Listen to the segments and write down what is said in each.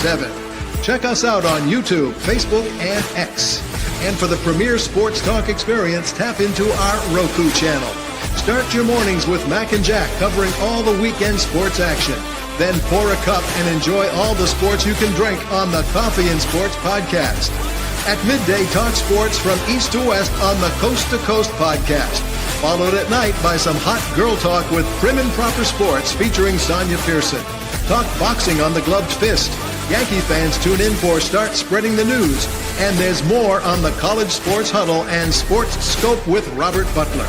7. Check us out on YouTube, Facebook, and X. And for the premier sports talk experience, tap into our Roku channel. Start your mornings with Mac and Jack covering all the weekend sports action. Then pour a cup and enjoy all the sports you can drink on the Coffee and Sports podcast. At midday, talk sports from east to west on the Coast to Coast podcast. Followed at night by some hot girl talk with Prim and Proper Sports featuring Sonia Pearson. Talk boxing on the Gloved Fist. Yankee fans tune in for Start Spreading the News. And there's more on the College Sports Huddle and Sports Scope with Robert Butler.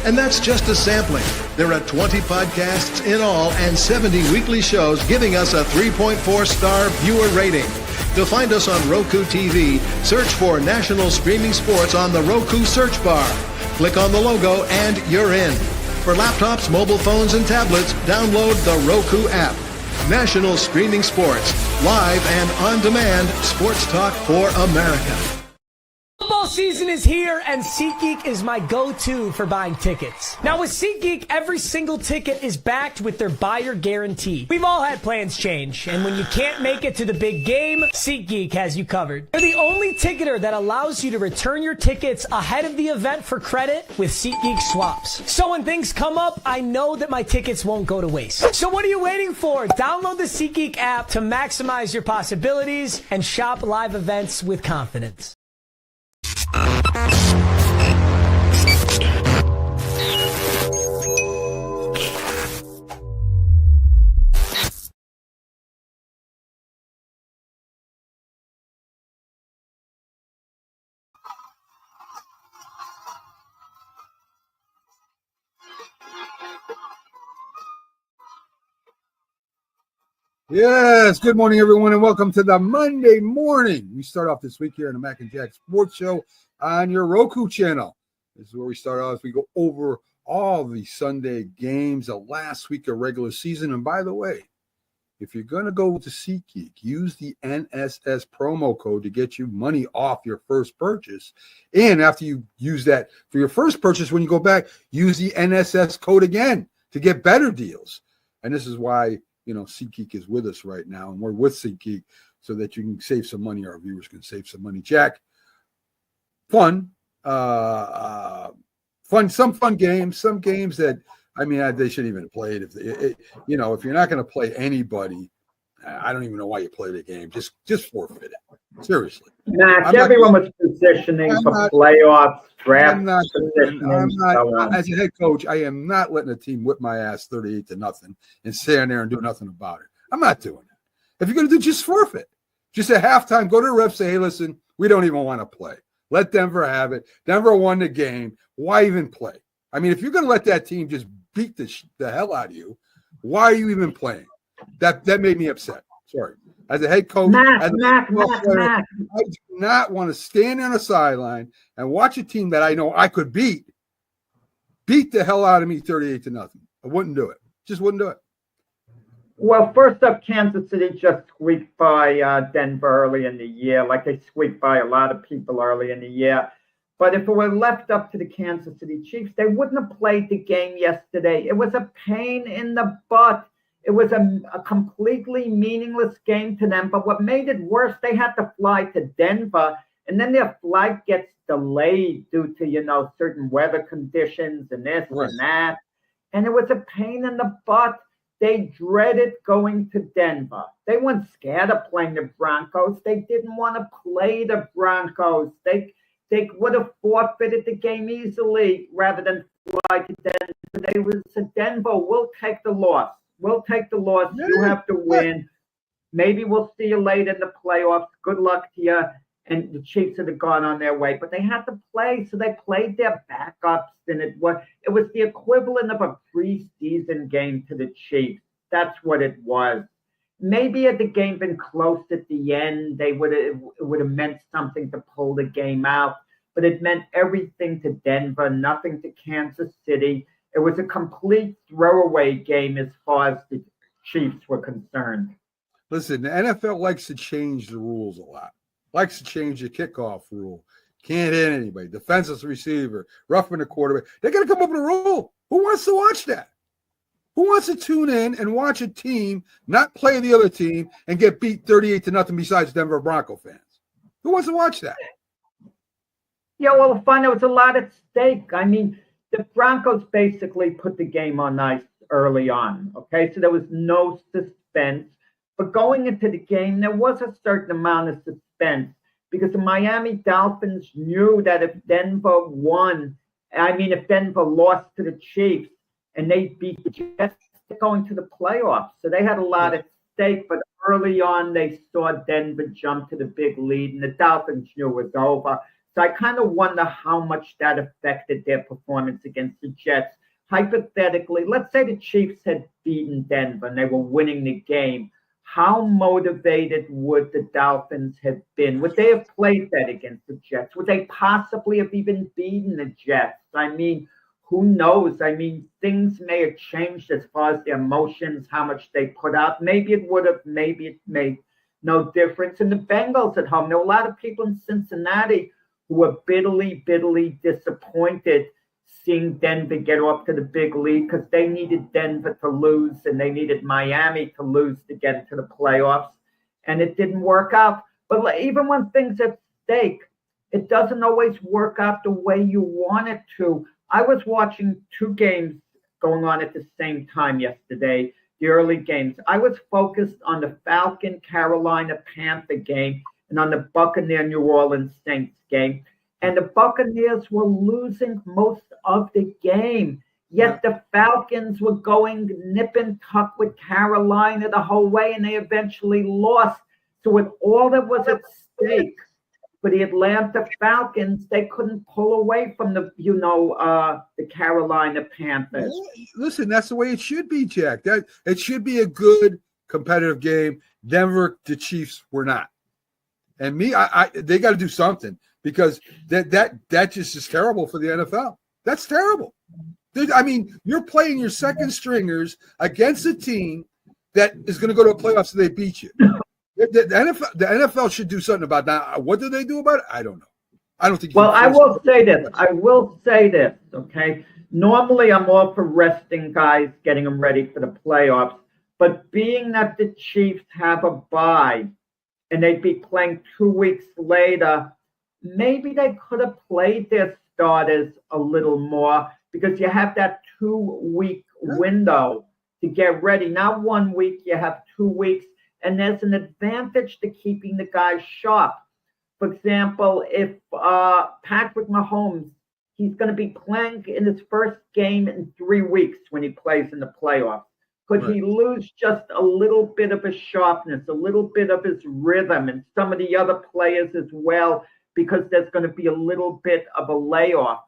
And that's just a sampling. There are 20 podcasts in all and 70 weekly shows giving us a 3.4-star viewer rating. To find us on Roku TV, search for National Streaming Sports on the Roku search bar. Click on the logo and you're in. For laptops, mobile phones, and tablets, download the Roku app. National Streaming Sports, live and on demand, sports talk for America. Football season is here, and SeatGeek is my go-to for buying tickets. Now, with SeatGeek, every single ticket is backed with their buyer guarantee. We've all had plans change, and when you can't make it to the big game, SeatGeek has you covered. They're the only ticketer that allows you to return your tickets ahead of the event for credit with SeatGeek swaps. So when things come up, I know that my tickets won't go to waste. So what are you waiting for? Download the SeatGeek app to maximize your possibilities and shop live events with confidence. Yes, good morning, everyone, and welcome to the Monday morning. We start off this week here on the Mac and Jack Sports Show on your Roku channel. This is where we start off. We go over all the Sunday games, the last week of regular season. And by the way, if you're going to go to SeatGeek, use the NSS promo code to get you money off your first purchase. And after you use that for your first purchase, when you go back, use the NSS code again to get better deals. And this is why, you know, SeatGeek is with us right now, and we're with SeatGeek so that you can save some money. Our viewers can save some money. Jack, some fun games, some games that, I mean, they shouldn't even play it. If you're not going to play anybody, I don't even know why you play the game. Just forfeit it. Seriously. Mac, everyone was positioning for playoffs, draft positioning. As a head coach, I am not letting a team whip my ass 38-0 and stand there and do nothing about it. I'm not doing it. If you're going to do, just forfeit. Just at halftime, go to the ref, say, hey, listen, we don't even want to play. Let Denver have it. Denver won the game. Why even play? I mean, if you're going to let that team just beat the hell out of you, why are you even playing? That made me upset. Sorry. As a head coach, Mac. I do not want to stand on a sideline and watch a team that I know I could beat the hell out of me 38-0. I wouldn't do it. Just wouldn't do it. Well, first up, Kansas City just squeaked by Denver early in the year, like they squeaked by a lot of people early in the year. But if it were left up to the Kansas City Chiefs, they wouldn't have played the game yesterday. It was a pain in the butt. It was a completely meaningless game to them. But what made it worse, they had to fly to Denver, and then their flight gets delayed due to, certain weather conditions and this and that. And it was a pain in the butt. They dreaded going to Denver. They weren't scared of playing the Broncos. They didn't want to play the Broncos. They would have forfeited the game easily rather than fly to Denver. They would say, Denver, we'll take the loss. We'll take the loss. Yeah. You have to win. Maybe we'll see you late in the playoffs. Good luck to you. And the Chiefs would have gone on their way. But they had to play, so they played their backups. And it was the equivalent of a preseason game to the Chiefs. That's what it was. Maybe had the game been close at the end, it would have meant something to pull the game out. But it meant everything to Denver, nothing to Kansas City. It was a complete throwaway game as far as the Chiefs were concerned. Listen, the NFL likes to change the rules a lot. Likes to change the kickoff rule. Can't hit anybody. Defenseless receiver, roughing the quarterback. They're going to come up with a rule. Who wants to watch that? Who wants to tune in and watch a team not play the other team and get beat 38-0 besides Denver Bronco fans? Who wants to watch that? Yeah, well, fun. There was a lot at stake. I mean, the Broncos basically put the game on ice early on. Okay, so there was no suspense. But going into the game, there was a certain amount of suspense because the Miami Dolphins knew that if Denver lost to the Chiefs and they beat the Jets, they're going to the playoffs. So they had a lot at stake. But early on, they saw Denver jump to the big lead, and the Dolphins knew it was over. So I kind of wonder how much that affected their performance against the Jets. Hypothetically, let's say the Chiefs had beaten Denver and they were winning the game. How motivated would the Dolphins have been? Would they have played that against the Jets? Would they possibly have even beaten the Jets? I mean, who knows? I mean, things may have changed as far as their emotions, how much they put out. Maybe it would have, maybe it made no difference. And the Bengals at home, there were a lot of people in Cincinnati who were bitterly disappointed seeing Denver get off to the big lead because they needed Denver to lose and they needed Miami to lose to get into the playoffs. And it didn't work out. But even when things are at stake, it doesn't always work out the way you want it to. I was watching two games going on at the same time yesterday, the early games. I was focused on the Falcon-Carolina Panther game and on the Buccaneer-New Orleans Saints game. And the Buccaneers were losing most of the game. Yet the Falcons were going nip and tuck with Carolina the whole way, and they eventually lost. So with all that was at stake for the Atlanta Falcons, they couldn't pull away from the Carolina Panthers. Listen, that's the way it should be, Jack. That it should be a good competitive game. Denver, the Chiefs were not. And they got to do something because that just is terrible for the NFL. That's terrible. I mean, you're playing your second stringers against a team that is going to go to a playoffs so they beat you. The NFL should do something about that. What do they do about it? I don't know. I don't think. Well, I will say this. Okay. Normally, I'm all for resting guys, getting them ready for the playoffs. But being that the Chiefs have a bye and they'd be playing 2 weeks later, maybe they could have played their starters a little more because you have that 2-week window to get ready. Not 1 week, you have 2 weeks. And there's an advantage to keeping the guys sharp. For example, if Patrick Mahomes, he's going to be playing in his first game in 3 weeks when he plays in the playoffs. Could he lose just a little bit of his sharpness, a little bit of his rhythm, and some of the other players as well, because there's going to be a little bit of a layoff?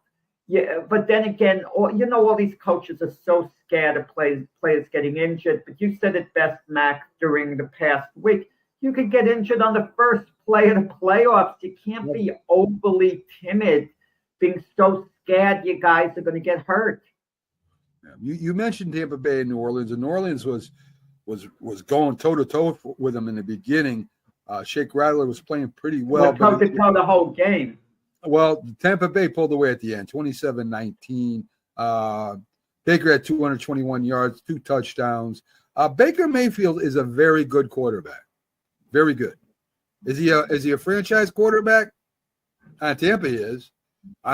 Yeah, but then again, all these coaches are so scared of players getting injured. But you said it best, Mac, during the past week. You could get injured on the first play of the playoffs. You can't be overly timid, being so scared you guys are going to get hurt. You mentioned Tampa Bay and New Orleans, and New Orleans was going toe-to-toe with them in the beginning. Shake Rattler was playing pretty well. Toe-to-toe the whole game. Well, Tampa Bay pulled away at the end, 27-19. Baker had 221 yards, 2 touchdowns. Baker Mayfield is a very good quarterback. Very good. Is he a franchise quarterback? Tampa is.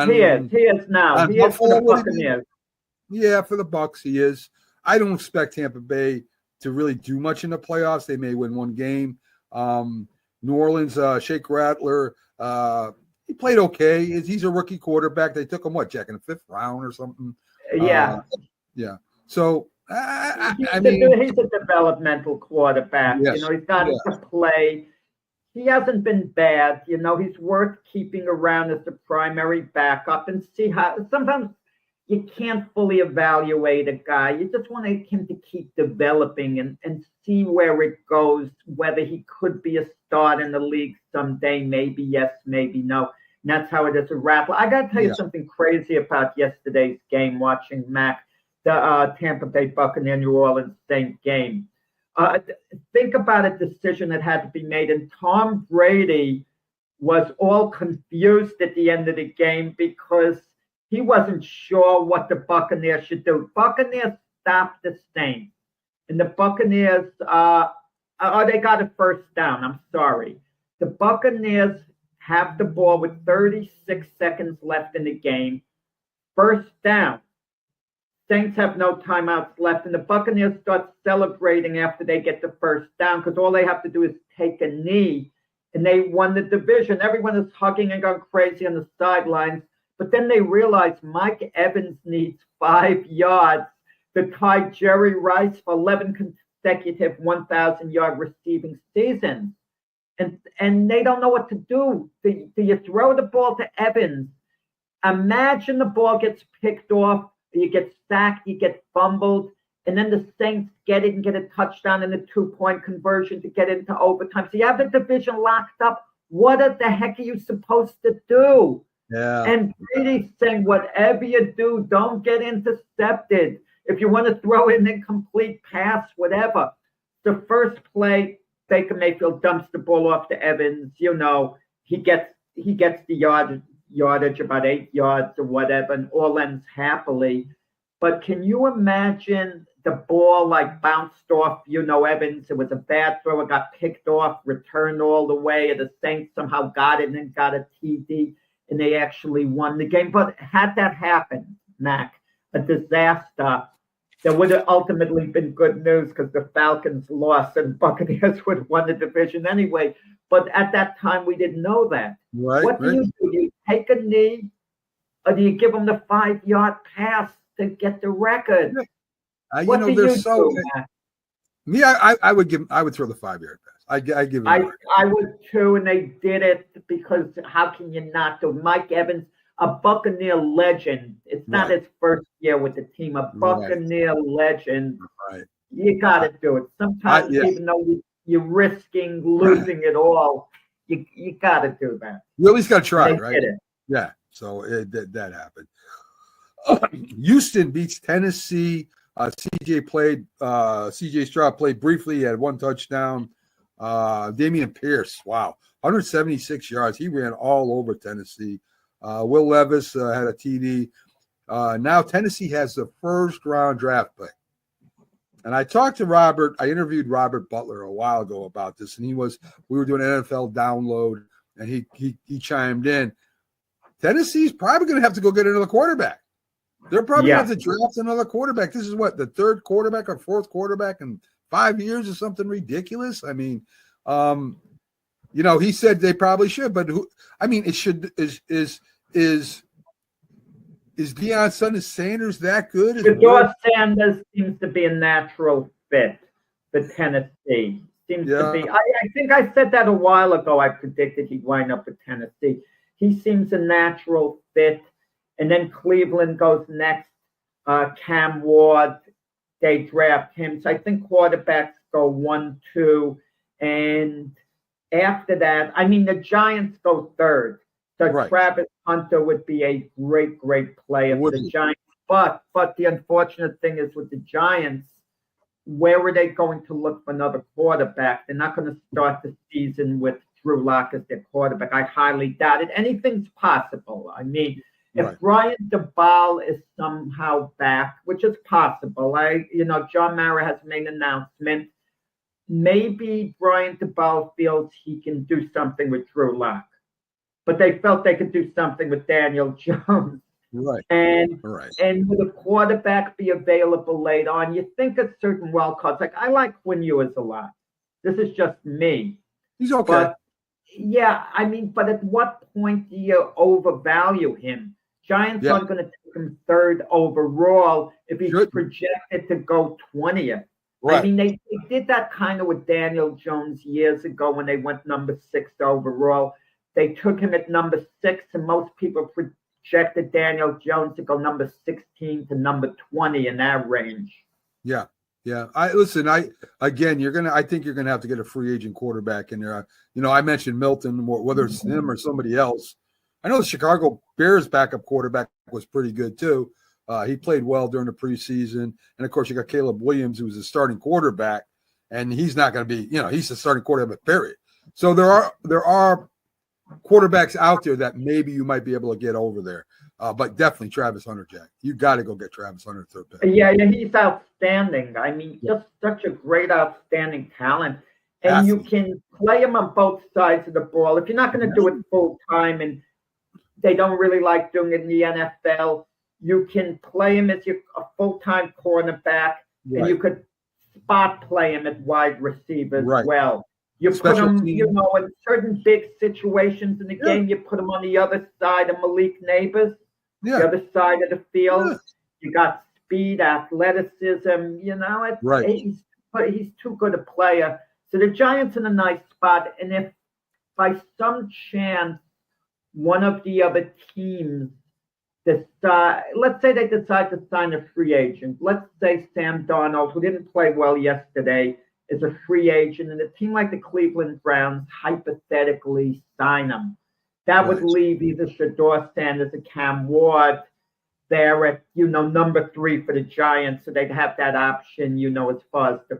He is now. He is for the Buccaneers. Yeah, for the Bucs, he is. I don't expect Tampa Bay to really do much in the playoffs. They may win 1 game. New Orleans, Shake Rattler, he played okay. He's a rookie quarterback. They took him, Jack, in the 5th round or something? Yeah. Yeah. So, he's a developmental quarterback. Yes. He's got to play. He hasn't been bad. He's worth keeping around as the primary backup and see how – sometimes – you can't fully evaluate a guy. You just want him to keep developing and see where it goes, whether he could be a star in the league someday. Maybe yes, maybe no. And that's how it is a Rattler. I got to tell you something crazy about yesterday's game, watching Mac, the Tampa Bay Buccaneer New Orleans Saints game. Think about a decision that had to be made. And Tom Brady was all confused at the end of the game because he wasn't sure what the Buccaneers should do. Buccaneers stop the Saints. And the Buccaneers, they got a first down. I'm sorry. The Buccaneers have the ball with 36 seconds left in the game. First down. Saints have no timeouts left, and the Buccaneers start celebrating after they get the first down because all they have to do is take a knee, and they won the division. Everyone is hugging and going crazy on the sidelines, but then they realize Mike Evans needs 5 yards to tie Jerry Rice for 11 consecutive 1,000-yard receiving seasons. And they don't know what to do. Do you throw the ball to Evans? Imagine the ball gets picked off, you get sacked, you get fumbled, and then the Saints get it and get a touchdown and a 2-point conversion to get into overtime. So you have the division locked up. What the heck are you supposed to do? Yeah. And Brady's saying, whatever you do, don't get intercepted. If you want to throw in an incomplete pass, whatever. The first play, Baker Mayfield dumps the ball off to Evans. You know, he gets the yardage, about 8 yards or whatever, and all ends happily. But can you imagine the ball like bounced off, Evans? It was a bad throw. It got picked off, returned all the way, and the Saints somehow got it and then got a TD, and they actually won the game. But had that happened, Mac, a disaster, that would have ultimately been good news because the Falcons lost and Buccaneers would have won the division anyway. But at that time, we didn't know that. Right. What do you do? Do you take a knee, or do you give them the 5-yard pass to get the record? What do you do, Matt? Me, I would throw the 5-yard pass. I give it. I would too, and they did it because how can you not do? Mike Evans, a Buccaneer legend. It's not his first year with the team. A Buccaneer legend. Right. You got to do it. Sometimes, even though you're risking losing it all, you got to do that. You at least got to try, They right? did it. Yeah. So that happened. Houston beats Tennessee. CJ Stroud played briefly. He had 1 touchdown. Damian Pierce, wow, 176 yards. He ran all over Tennessee. Will Levis had a TD. Now Tennessee has the first-round draft pick. And I talked to Robert. I interviewed Robert Butler a while ago about this, and we were doing an NFL download, and he chimed in. Tennessee's probably going to have to go get another quarterback. They're probably going to have to draft another quarterback. This is what, the 3rd quarterback or 4th quarterback in 5 years or something ridiculous. I mean, he said they probably should, but it should is Deion Sanders that good? Deion Sanders seems to be a natural fit for Tennessee. Seems to be. I think I said that a while ago. I predicted he'd wind up with Tennessee. He seems a natural fit. And then Cleveland goes next. Cam Ward, they draft him. So I think quarterbacks go 1, 2. And after that, the Giants go 3rd. So Travis Hunter would be a great, great player for the Giants. But the unfortunate thing is with the Giants, where were they going to look for another quarterback? They're not going to start the season with Drew Lock as their quarterback. I highly doubt it. Anything's possible. If Brian DeBall is somehow back, which is possible, John Mara has made an announcement. Maybe Brian DeBall feels he can do something with Drew Lock, but they felt they could do something with Daniel Jones. Right. And with a quarterback be available late on, you think of certain wild cards. Like I like Quinn Ewers a lot. This is just me. He's okay. But at what point do you overvalue him? Giants aren't going to take him 3rd overall if he's projected to go 20th. Right. They did that kind of with Daniel Jones years ago when they went number 6 overall. They took him at number 6, and most people projected Daniel Jones to go number 16 to number 20 in that range. Yeah. I think you're gonna have to get a free agent quarterback in there. I mentioned Milton, whether it's him or somebody else. I know the Chicago Bears backup quarterback was pretty good too. He played well during the preseason, and of course you got Caleb Williams, who's a starting quarterback, and he's not going to be, he's a starting quarterback. Period. So there are quarterbacks out there that maybe you might be able to get over there. But definitely Travis Hunter, Jack. You got to go get Travis Hunter third pick. Yeah, he's outstanding. I mean, just such a great, outstanding talent. And you can play him on both sides of the ball. If you're not going to do it full time, and they don't really like doing it in the NFL, you can play him as a full-time cornerback, and you could spot play him at wide receiver as well. You put him, in certain big situations in the game, you put him on the other side of Malik Neighbors, the other side of the field. You got speed, athleticism, he's too good a player. So the Giants in a nice spot, and if by some chance one of the other teams let's say they decide to sign a free agent. Let's say Sam Darnold, who didn't play well yesterday, is a free agent, and a team like the Cleveland Browns hypothetically sign him. That would leave either Shedeur Sanders or Cam Ward there at, number 3 for the Giants. So they'd have that option, as far as the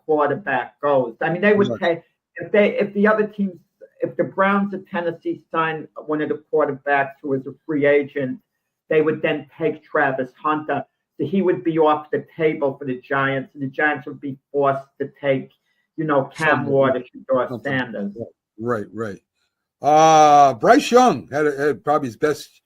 quarterback goes. I mean, they would take, if the Browns of Tennessee signed one of the quarterbacks who was a free agent, they would then take Travis Hunter. So he would be off the table for the Giants, and the Giants would be forced to take, Cam Ward or Shedeur Sanders. Right. Bryce Young had probably his best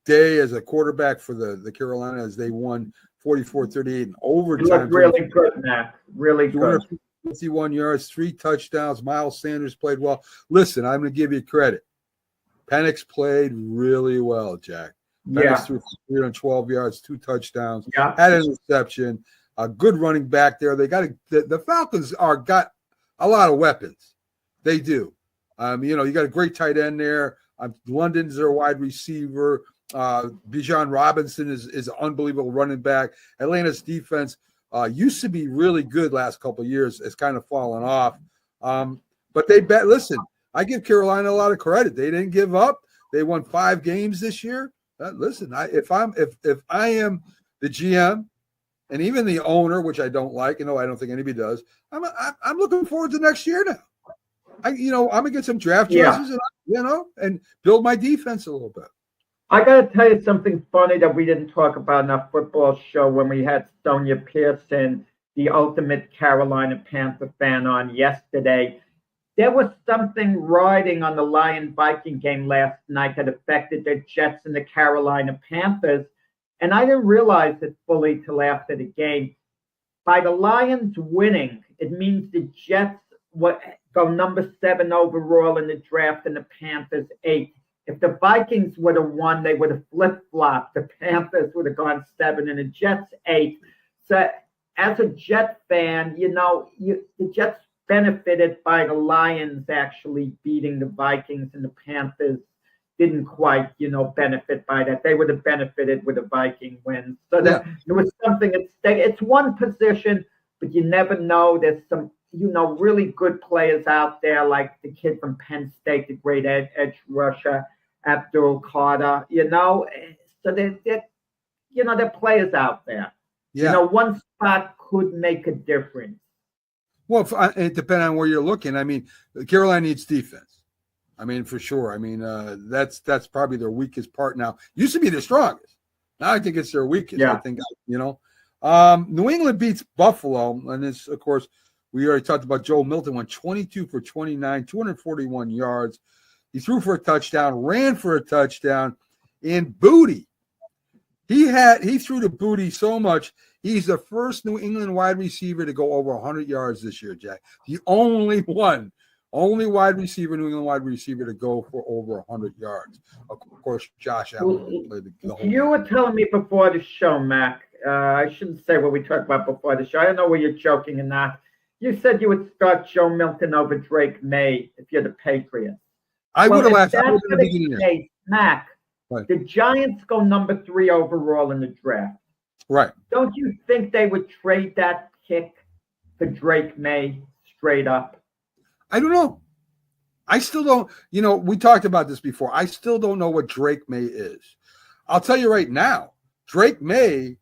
day as a quarterback for the Carolina, as they won 44-38 in overtime. He looked really good, Matt. Really good. 51 yards, 3 touchdowns. Miles Sanders played well. Listen, I'm going to give you credit. Penix played really well, Jack. Penix threw 312 yards, 2 touchdowns, had an interception, a good running back there. They got the Falcons got a lot of weapons. They do. You got a great tight end there. London's their wide receiver. Bijan Robinson is an unbelievable running back. Atlanta's defense used to be really good last couple of years. It's kind of fallen off. But listen, I give Carolina a lot of credit. They didn't give up. They won 5 games this year. Listen, if I am the GM and even the owner, which I don't like, I don't think anybody does, I'm looking forward to next year now. I'm gonna get some draft choices and build my defense a little bit. I got to tell you something funny that we didn't talk about in our football show when we had Sonia Pearson, the ultimate Carolina Panther fan, on yesterday. There was something riding on the Lion-Viking game last night that affected the Jets and the Carolina Panthers, and I didn't realize it fully till after the game. By the Lions winning, it means the Jets go number 7 overall in the draft and the Panthers 8. If the Vikings would have won, they would have flip-flopped. The Panthers would have gone 7 and the Jets 8. So as a Jet fan, the Jets benefited by the Lions actually beating the Vikings, and the Panthers didn't quite, benefit by that. They would have benefited with a Viking win. So there was something at stake. It's one position, but you never know. There's some, really good players out there, like the kid from Penn State, the great edge rusher, Abdul Carter, so they're players out there. One spot could make a difference. Well, it depends on where you're looking. I mean, Carolina needs defense. I mean, for sure. I mean, that's probably their weakest part now. Used to be their strongest. Now I think it's their weakest. I think, New England beats Buffalo, and this, of course, we already talked about Joe Milton, went 22 for 29, 241 yards. He threw for a touchdown, ran for a touchdown, and booty. He threw the booty so much. He's the first New England wide receiver to go over 100 yards this year, Jack. The only wide receiver, New England wide receiver, to go for over 100 yards. Of course, Josh Allen played the whole You were telling me before the show, Mac. I shouldn't say what we talked about before the show. I don't know whether you're joking or not. You said you would start Joe Milton over Drake May if you're the Patriots. I would have asked. That's the case, Mac. Right. The Giants go number 3 overall in the draft. Right. Don't you think they would trade that pick for Drake May straight up? I don't know. I still don't. We talked about this before. I still don't know what Drake May is. I'll tell you right now, Drake May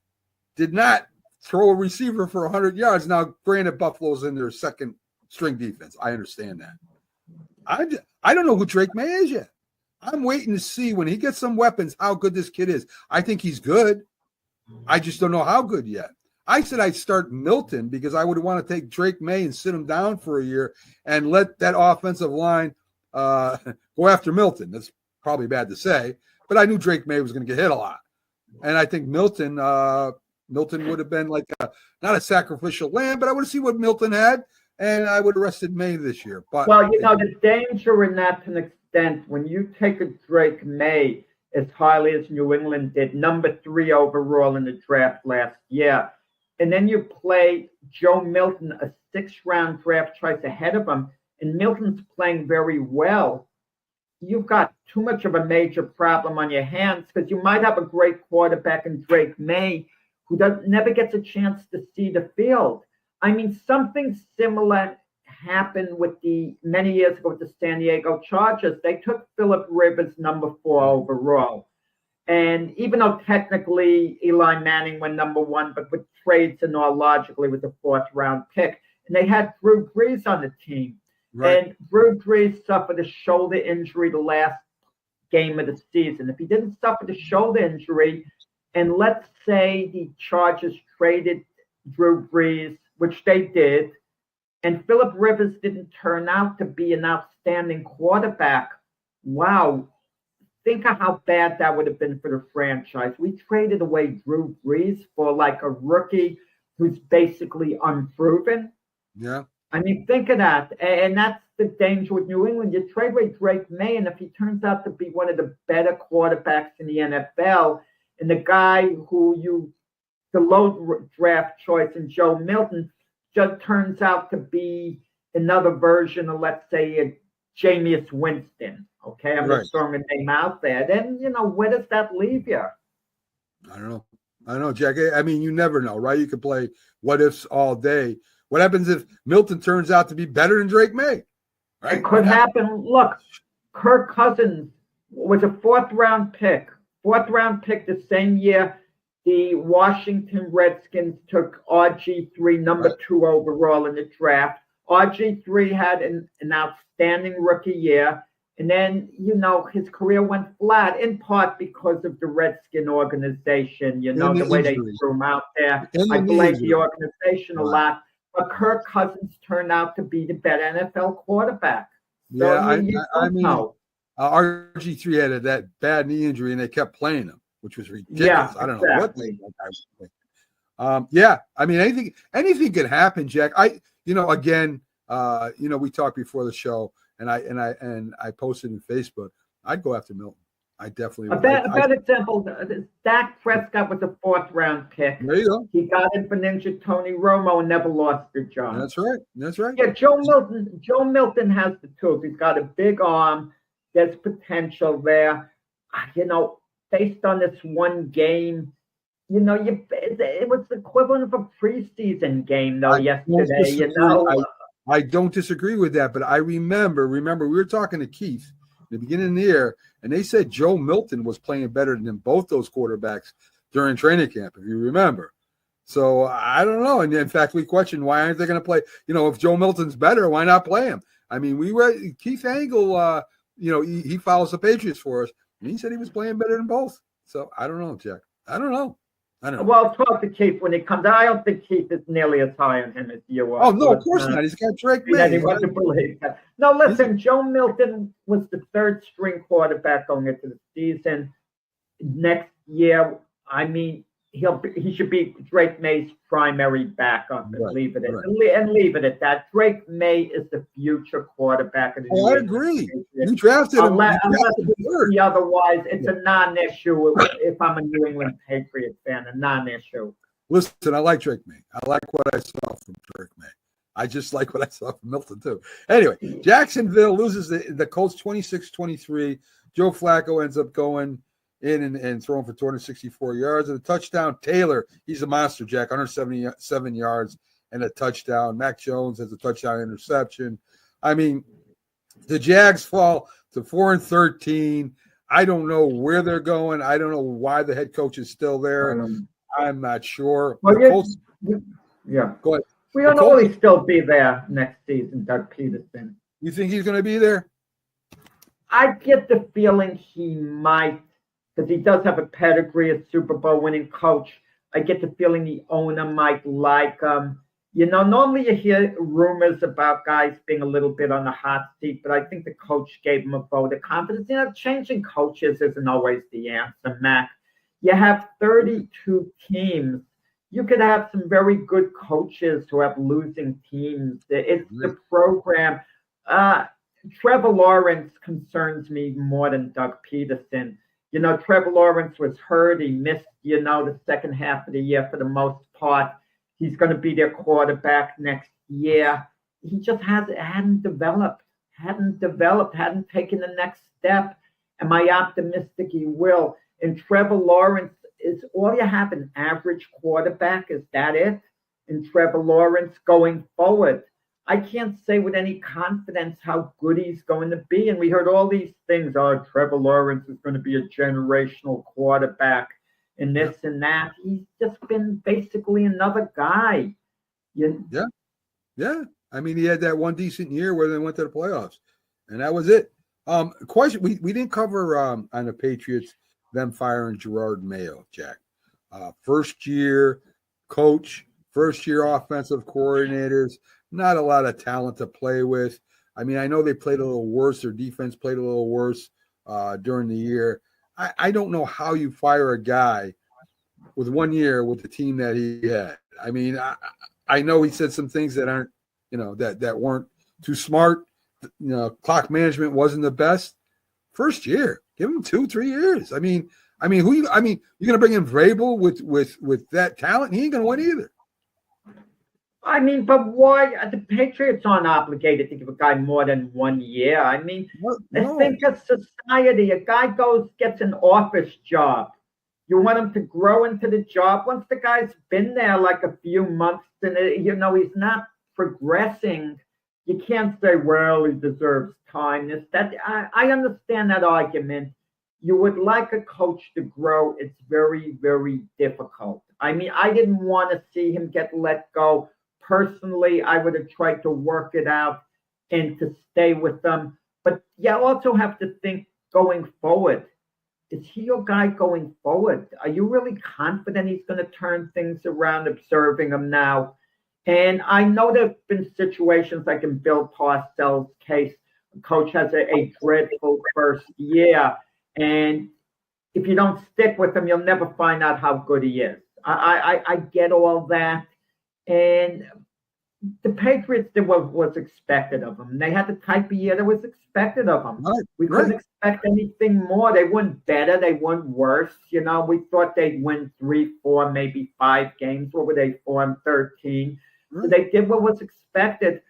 did not throw a receiver for 100 yards. Now, granted, Buffalo's in their second string defense. I understand that. I don't know who Drake May is yet. I'm waiting to see when he gets some weapons how good this kid is. I think he's good. I just don't know how good yet. I said I'd start Milton because I would want to take Drake May and sit him down for a year and let that offensive line go after Milton. That's probably bad to say, but I knew Drake May was going to get hit a lot. And I think Milton would have been like not a sacrificial lamb, but I would have seen what Milton had, and I would have rested May this year. But well, the danger in that to an extent, when you take a Drake May as highly as New England did, number 3 overall in the draft last year, and then you play Joe Milton, a 6th-round draft choice ahead of him, and Milton's playing very well, you've got too much of a major problem on your hands because you might have a great quarterback in Drake May who never gets a chance to see the field. I mean, something similar happened many years ago with the San Diego Chargers. They took Phillip Rivers, number 4 overall. And even though technically Eli Manning went number 1, but with trades and all logically with the 4th-round pick, and they had Drew Brees on the team. Right. And Drew Brees suffered a shoulder injury the last game of the season. If he didn't suffer the shoulder injury, and let's say the Chargers traded Drew Brees, which they did, and Phillip Rivers didn't turn out to be an outstanding quarterback, wow, think of how bad that would have been for the franchise. We traded away Drew Brees for like a rookie who's basically unproven. Yeah. I mean, think of that. And that's the danger with New England. You trade away Drake May, and if he turns out to be one of the better quarterbacks in the NFL, and the guy the low draft choice in Joe Milton just turns out to be another version of, let's say, a Jameis Winston. Okay, I'm just throwing a name out there. Then, where does that leave you? I don't know, Jack. I mean, you never know, right? You could play what ifs all day. What happens if Milton turns out to be better than Drake May? Right? It could happen. Look, Kirk Cousins was a 4th-round pick. 4th-round pick the same year the Washington Redskins took RG3, number 2 overall in the draft. RG3 had an outstanding rookie year. And then, his career went flat, in part because of the Redskin organization, the way they threw him out there. I blame the organization a lot. But Kirk Cousins turned out to be the better NFL quarterback. So, yeah, I mean, RG3 had that bad knee injury, and they kept playing him, which was ridiculous. Yeah, I don't know what they yeah, I mean, anything could happen, Jack. Again, we talked before the show, and I posted in Facebook. I'd go after Milton. I definitely would. A bad example, Dak Prescott was a 4th-round pick. There you go. He got in for Ninja Tony Romo and never lost the job. That's right. Yeah, Joe Milton has the tools. He's got a big arm. There's potential there. Based on this one game, it was the equivalent of a preseason game, though, yesterday, I don't disagree with that, but I remember we were talking to Keith in the beginning of the year, and they said Joe Milton was playing better than both those quarterbacks during training camp, if you remember. So I don't know. And in fact, we questioned why aren't they going to play? If Joe Milton's better, why not play him? I mean, Keith Angle, he follows the Patriots for us, and he said he was playing better than both. So I don't know, Jack. I don't know. Well, talk to Keith when he comes. I don't think Keith is nearly as high on him as you are. Oh, no, of course not. He's got Drake May. No, listen, Joe Milton was the 3rd-string quarterback going into the season. Next year, I mean, he should be Drake May's primary backup and leave it at that. Drake May is the future quarterback of the I agree. You drafted him. Unless otherwise, it's a non-issue if I'm a New England Patriot fan, a non-issue. Listen, I like Drake May. I like what I saw from Drake May. I just like what I saw from Milton, too. Anyway, Jacksonville loses the Colts 26-23. Joe Flacco ends up going in and throwing for 264 yards and a touchdown. Taylor, he's a monster, Jack, 177 yards and a touchdown. Mac Jones has a touchdown interception. I mean, the Jags fall to 4-13. I don't know where they're going. I don't know why the head coach is still there. I'm not sure. Well, Go ahead. We don't know he'll still be there next season, Doug Peterson. You think he's going to be there? I get the feeling he might, because he does have a pedigree as Super Bowl winning coach. I get the feeling the owner might like him. Normally you hear rumors about guys being a little bit on the hot seat, but I think the coach gave him a vote of confidence. Changing coaches isn't always the answer, Mac. You have 32 teams. You could have some very good coaches who have losing teams. It's the program. Trevor Lawrence concerns me more than Doug Peterson. Trevor Lawrence was hurt. He missed, the second half of the year for the most part. He's going to be their quarterback next year. He just hadn't developed, hadn't taken the next step. Am I optimistic he will? And Trevor Lawrence, is all you have an average quarterback? Is that it? And Trevor Lawrence going forward, I can't say with any confidence how good he's going to be. And we heard all these things. Oh, Trevor Lawrence is going to be a generational quarterback and this and that. He's just been basically another guy. Yeah. I mean, he had that one decent year where they went to the playoffs, and that was it. Question: We didn't cover on the Patriots them firing Gerard Mayo, Jack. First year coach, first year offensive coordinators. Not a lot of talent to play with. I mean, I know they played a little worse. Their defense played a little worse during the year. I don't know how you fire a guy with 1 year with the team that he had. I mean, I know he said some things that aren't, that weren't too smart. Clock management wasn't the best. First year, give him 2-3 years. I mean, you're gonna bring in Vrabel with that talent? He ain't gonna win either. I mean, but why? The Patriots aren't obligated to give a guy more than 1 year. I mean, no. I think of society. A guy gets an office job. You want him to grow into the job. Once the guy's been there like a few months and, he's not progressing, you can't say, well, he deserves time. I understand that argument. You would like a coach to grow. It's very, very difficult. I mean, I didn't want to see him get let go. Personally, I would have tried to work it out and to stay with them. But you also have to think going forward. Is he your guy going forward? Are you really confident he's going to turn things around, observing him now? And I know there have been situations like in Bill Parcells' case. The coach has a dreadful first year. And if you don't stick with him, you'll never find out how good he is. I get all that. And the Patriots did what was expected of them. They had the type of year that was expected of them. We couldn't expect anything more. They weren't better. They weren't worse. We thought they'd win 3, 4, maybe 5 games. What were they, 4-13? So they did what was expected.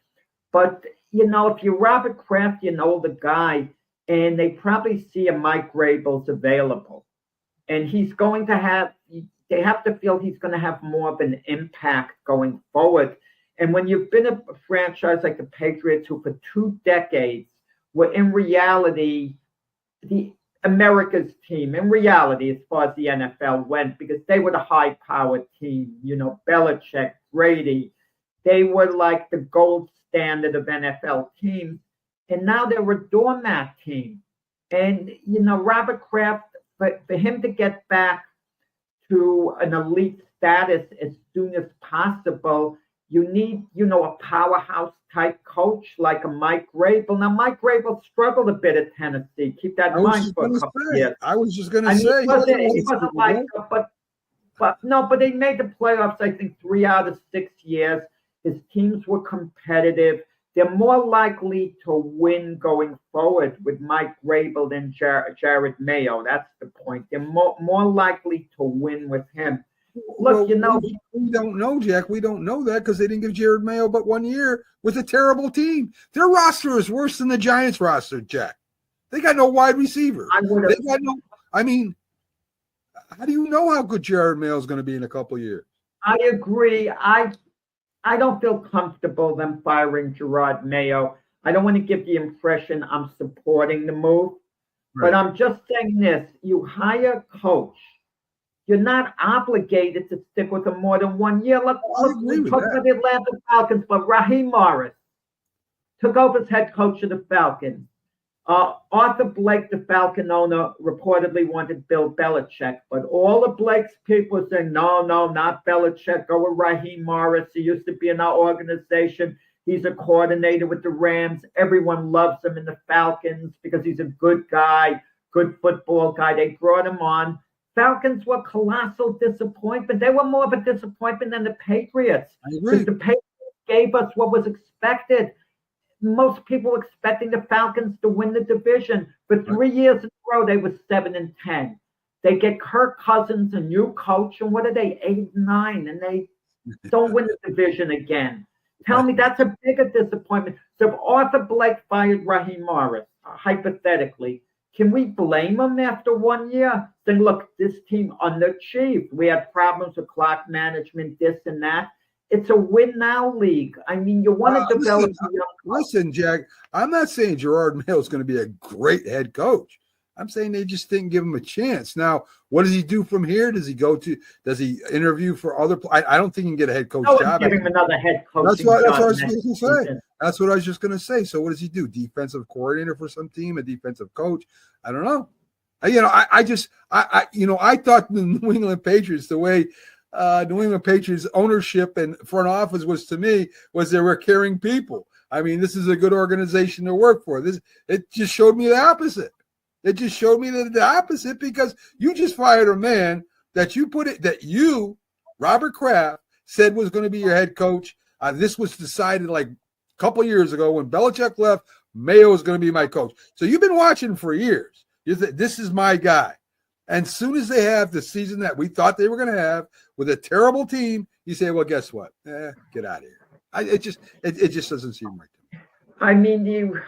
But, if you're Robert Kraft, you know the guy, and they probably see a Mike Vrabel's available. And he's going to have – they have to feel he's going to have more of an impact going forward. And when you've been a franchise like the Patriots, who for 2 decades were in reality the America's team, in reality, as far as the NFL went, because they were the high-powered team, Belichick, Brady, they were like the gold standard of NFL teams. And now they're a doormat team. And, Robert Kraft, for him to get back to an elite status as soon as possible, you need, a powerhouse type coach like a Mike Vrabel. Now, Mike Vrabel struggled a bit at Tennessee. Keep that in mind for a couple of years. I was just going to say. He wasn't like, but they made the playoffs, I think, 3 out of 6 years. His teams were competitive. They're more likely to win going forward with Mike Vrabel than Jared Mayo. That's the point. They're more likely to win with him. Look, we don't know, Jack. We don't know that because they didn't give Jared Mayo but 1 year with a terrible team. Their roster is worse than the Giants roster, Jack. They got no wide receiver. How do you know how good Jared Mayo is going to be in a couple of years? I agree. I don't feel comfortable them firing Gerard Mayo. I don't want to give the impression I'm supporting the move, but I'm just saying this. You hire a coach. You're not obligated to stick with him more than 1 year. Look, we talked about the Atlanta Falcons, but Raheem Morris took over as head coach of the Falcons. Arthur Blake, the Falcon owner, reportedly wanted Bill Belichick, but all of Blake's people were saying, no, not Belichick. Go with Raheem Morris. He used to be in our organization. He's a coordinator with the Rams. Everyone loves him in the Falcons because he's a good guy, good football guy. They brought him on. Falcons were colossal disappointment. They were more of a disappointment than the Patriots. I agree. Because the Patriots gave us what was expected. Most people were expecting the Falcons to win the division. For 3 years in a row, they were 7-10. They get Kirk Cousins, a new coach, and what are they, 8-9, and they don't win the division again. Tell me that's a bigger disappointment. So if Arthur Blake fired Raheem Morris, hypothetically, can we blame him after 1 year? Saying, look, this team underachieved. We had problems with clock management, this and that. It's a win-now league. I mean, you want to develop. Listen, Jack, I'm not saying Gerard Mayo is going to be a great head coach. I'm saying they just didn't give him a chance. Now, what does he do from here? Does he interview for other? I don't think he can get a head coach job. Give him another head coach. That's what I was going to say. That's what I was just going to say. So what does he do? Defensive coordinator for some team, a defensive coach? I don't know. I thought the New England Patriots, the way New England Patriots ownership and front office was to me was they were caring people. I mean, this is a good organization to work for. It just showed me the opposite. It just showed me the opposite because you just fired a man that you, Robert Kraft, said was going to be your head coach. This was decided like a couple years ago when Belichick left. Mayo is going to be my coach. So you've been watching for years. You said, this is my guy. And as soon as they have the season that we thought they were going to have with a terrible team, you say, well, guess what? Get out of here. It just doesn't seem right to me. I mean,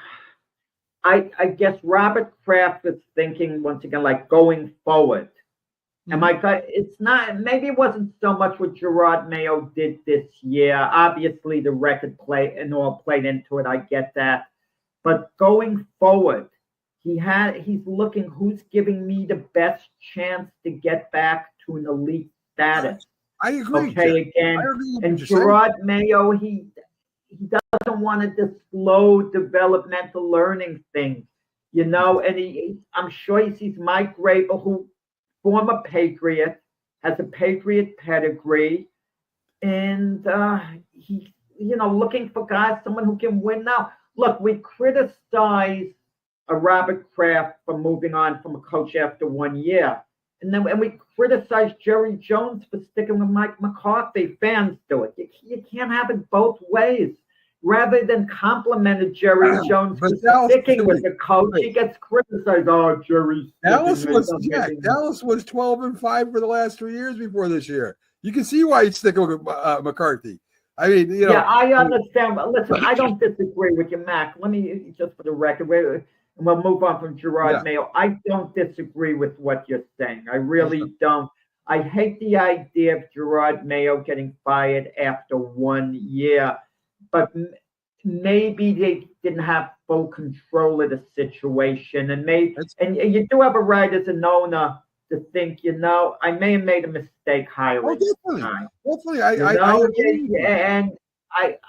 I guess Robert Kraft is thinking once again, like going forward. And it's not, maybe it wasn't so much what Gerard Mayo did this year. Obviously, the record play and all played into it. I get that. But going forward, he's looking who's giving me the best chance to get back to an elite status. I agree. Okay, again, and Gerard Mayo, he doesn't want this slow developmental learning thing, and I'm sure he sees Mike Grable, who former Patriot, has a Patriot pedigree, and he's looking for guys, someone who can win now. Look, we criticize Robert Kraft for moving on from a coach after 1 year. And we criticize Jerry Jones for sticking with Mike McCarthy. Fans do it. You can't have it both ways. Rather than complimenting Jerry Jones for sticking with the coach, he gets criticized. Oh, Jerry. Dallas was 12-5 for the last 3 years before this year. You can see why he's sticking with McCarthy. I mean, Yeah, I understand. But listen, I don't disagree with you, Mac. Let me, just for the record, we'll move on from Gerard Mayo. I don't disagree with what you're saying. I really don't. I hate the idea of Gerard Mayo getting fired after 1 year, but maybe they didn't have full control of the situation. And you do have a right as an owner to think, I may have made a mistake hiring. Definitely.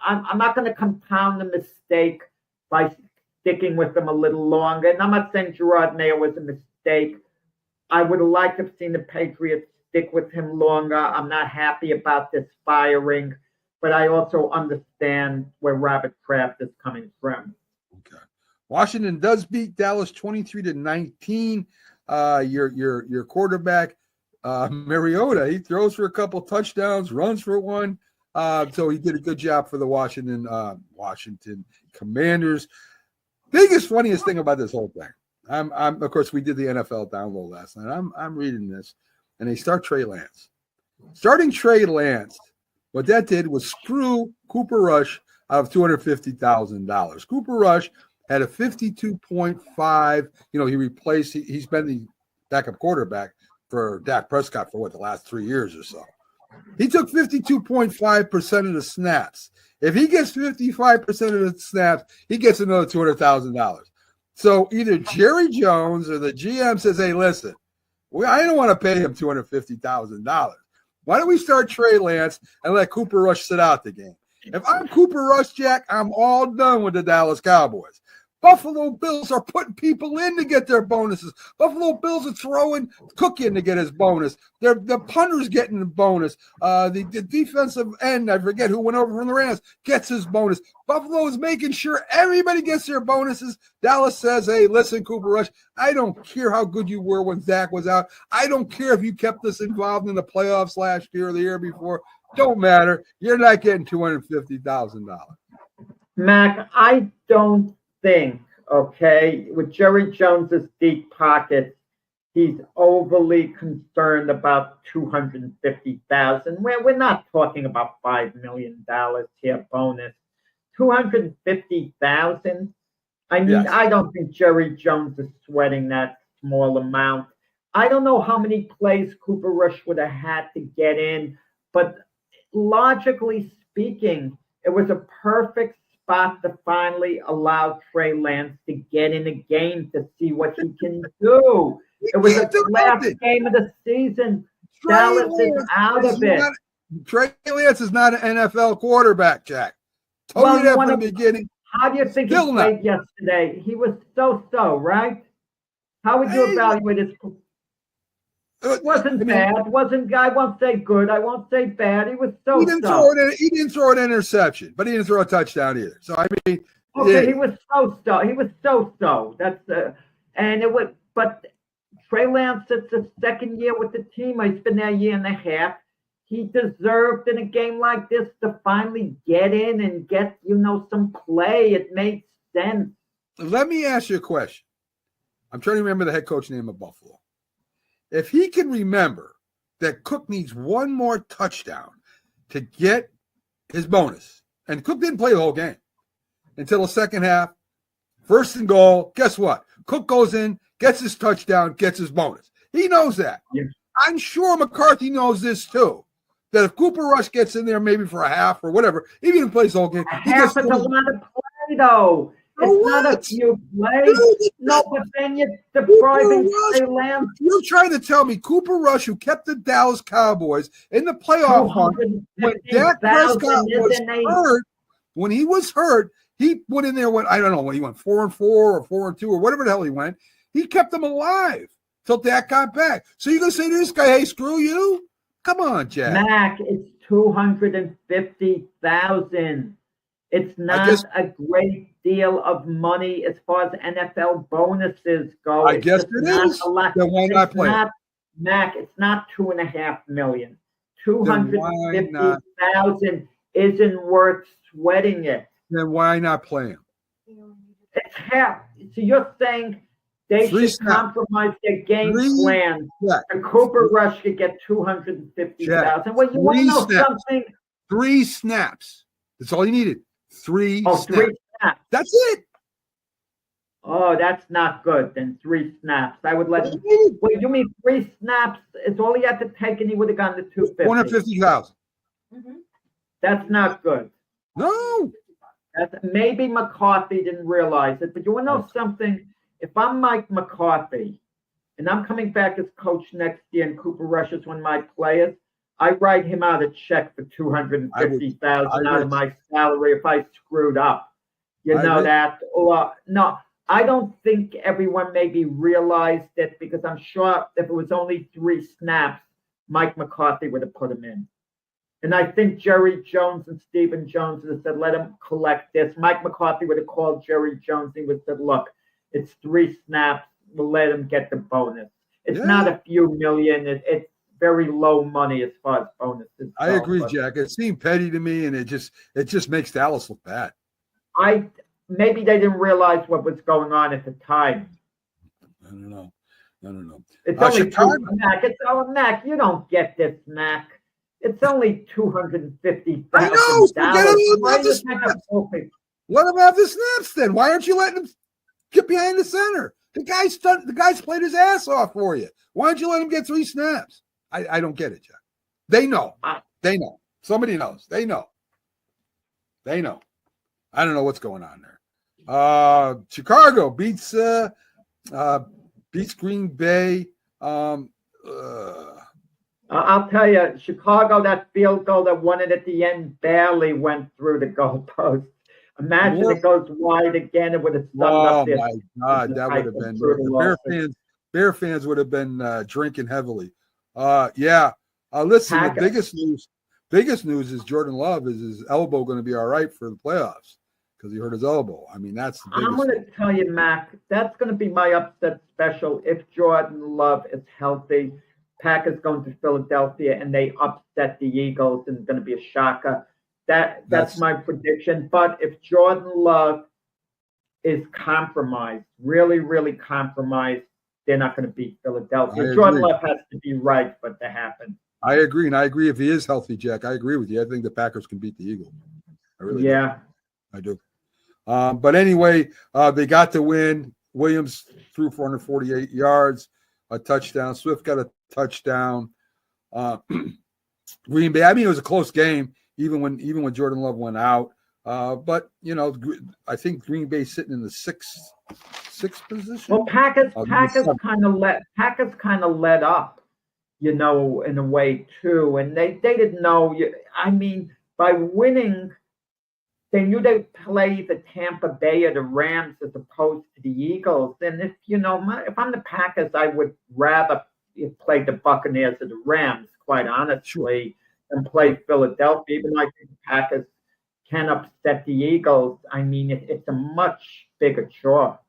I'm not going to compound the mistake by sticking with them a little longer. And I'm not saying Gerard Mayo was a mistake. I would have liked to have seen the Patriots stick with him longer. I'm not happy about this firing, but I also understand where Robert Kraft is coming from. Okay. Washington does beat Dallas 23-19. Your quarterback, Mariota, he throws for a couple touchdowns, runs for one. So he did a good job for the Washington Commanders. Biggest, funniest thing about this whole thing. I'm of course we did the NFL download last night. I'm reading this, and they start Trey Lance. Starting Trey Lance, what that did was screw Cooper Rush out of $250,000. Cooper Rush had a 52.5. He replaced. He's been the backup quarterback for Dak Prescott for the last 3 years or so. He took 52.5% of the snaps. If he gets 55% of the snaps, he gets another $200,000. So either Jerry Jones or the GM says, hey, listen, I don't want to pay him $250,000. Why don't we start Trey Lance and let Cooper Rush sit out the game? If I'm Cooper Rush, Jack, I'm all done with the Dallas Cowboys. Buffalo Bills are putting people in to get their bonuses. Buffalo Bills are throwing Cook in to get his bonus. The punter's getting the bonus. The defensive end, I forget who went over from the Rams, gets his bonus. Buffalo is making sure everybody gets their bonuses. Dallas says, hey, listen, Cooper Rush, I don't care how good you were when Zach was out. I don't care if you kept us involved in the playoffs last year or the year before. Don't matter. You're not getting $250,000. Mac, I don't think, okay, with Jerry Jones's deep pockets, he's overly concerned about 250,000. We're not talking about $5 million here bonus. 250,000. I mean, yes. I don't think Jerry Jones is sweating that small amount. I don't know how many plays Cooper Rush would have had to get in, but logically speaking, it was a perfect spot to finally allow Trey Lance to get in a game to see what he can do. It was the last game of the season. Dallas is out of it. Trey Lance is not an NFL quarterback, Jack. Told you that from the beginning. How do you think he played yesterday? He was so-so, right? How would you evaluate his? It wasn't bad. Wasn't. I won't say good. I won't say bad. He was so. He didn't throw an interception, but he didn't throw a touchdown either. So I mean, okay, he was so-so. He was so-so. That's and it was. But Trey Lance, it's the second year with the team. He's been there a year and a half. He deserved in a game like this to finally get in and get some play. It made sense. Let me ask you a question. I'm trying to remember the head coach name of Buffalo. If he can remember that Cook needs one more touchdown to get his bonus, and Cook didn't play the whole game until the second half, first and goal, guess what? Cook goes in, gets his touchdown, gets his bonus. He knows that. Yeah. I'm sure McCarthy knows this too, that if Cooper Rush gets in there maybe for a half or whatever, even if he plays the whole game. Half is a lot of play, though. It's not a few plays. No, but then you're depriving Trey Lance. You're trying to tell me Cooper Rush, who kept the Dallas Cowboys in the playoff hunt, when Dak Prescott was hurt, when he was hurt, he went in there, I don't know, when he went 4-4 or 4-2 or whatever the hell he went, he kept them alive till Dak got back. So you're going to say to this guy, hey, screw you? Come on, Jack. Mac, it's 250,000. It's not a great deal of money as far as NFL bonuses go. I guess it is. Then why not play? Mac, it's not $2.5 million. 250,000 isn't worth sweating it. Then why not play him? It's half. So you're saying they should compromise their game plan. And Cooper Rush could get 250,000. Well, you want to know something? 3 snaps. That's all you needed. 3 snaps. 3 snaps. That's it. Oh, that's not good. Then 3 snaps. I would let him. Wait, you mean 3 snaps? It's all he had to take, and he would have gone to 250. 150,000. Mm-hmm. That's not good. No. Maybe McCarthy didn't realize it, but you want to know something? If I'm Mike McCarthy, and I'm coming back as coach next year, and Cooper Rush is one of my players, I write him out a check for $250,000 out of my salary if I screwed up. You know that? Or no, I don't think everyone maybe realized it, because I'm sure if it was only 3 snaps, Mike McCarthy would have put him in. And I think Jerry Jones and Stephen Jones would have said, let him collect this. Mike McCarthy would have called Jerry Jones. He would have said, look, it's 3 snaps. We'll let him get the bonus. It's not a few million. It's very low money as far as bonuses. I agree, Jack. It seemed petty to me, and it just makes Dallas look bad. Maybe they didn't realize what was going on at the time. I don't know. It's only Mac. Mac, you don't get this, Mac. It's only $250,000. I know. Let him have the snaps then. Why aren't you letting him get behind the center? The guy's played his ass off for you. Why don't you let him get 3 snaps? I don't get it, Jack. They know. They know. Somebody knows. They know. I don't know what's going on there. Chicago beats Green Bay. I'll tell you, Chicago, that field goal that won it at the end barely went through the goalpost. Imagine it goes wide again. It would have summed up this. Oh my God, that would have been the Bear fans would have been drinking heavily. Yeah. Listen, the biggest news is Jordan Love is his elbow going to be all right for the playoffs because he hurt his elbow. I mean, that's the biggest. I'm going to tell you, Mac, that's going to be my upset special if Jordan Love is healthy. Packers going to Philadelphia and they upset the Eagles, and it's going to be a shocker. That's my prediction. But if Jordan Love is compromised, really, really compromised, they're not going to beat Philadelphia. Jordan Love has to be right for it to happen. I agree, and I agree if he is healthy, Jack. I agree with you. I think the Packers can beat the Eagles. I really do. I do. But anyway, they got the win. Williams threw 448 yards, a touchdown. Swift got a touchdown. Green Bay. I mean, it was a close game, even when Jordan Love went out. But you know, I think Green Bay sitting in the sixth position. Well, Packers kind of let up, you know, in a way too, and they didn't know. I mean, by winning, they knew they'd play the Tampa Bay or the Rams as opposed to the Eagles. And if I'm the Packers, I would rather play the Buccaneers or the Rams, quite honestly, than play Philadelphia. Even though I think the Packers can upset the Eagles, I mean, it's a much bigger chore.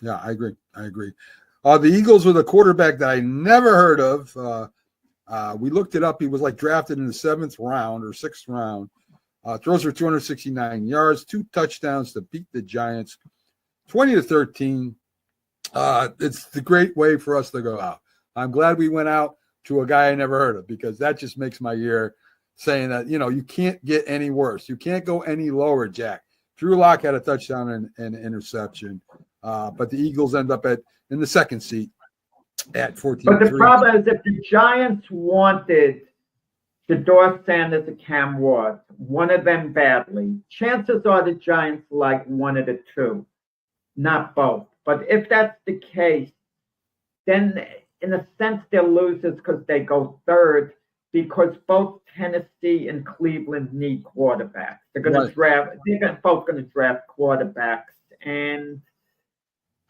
Yeah, I agree. The Eagles with a quarterback that I never heard of. We looked it up. He was like drafted in the 7th round or 6th round. Throws for 269 yards, 2 touchdowns to beat the Giants, 20-13. It's the great way for us to go out. I'm glad we went out to a guy I never heard of, because that just makes my year, saying that, you know, you can't get any worse. You can't go any lower, Jack. Drew Lock had a touchdown and an interception. But the Eagles end up in the 2nd seat at 14-3. But the problem is, if the Giants wanted Shedeur Sanders or Cam Ward, one of them badly, chances are the Giants like one of the two, not both. But if that's the case, then in a sense they're losers because they go 3rd, because both Tennessee and Cleveland need quarterbacks. They're going to draft. They're both going to draft quarterbacks, and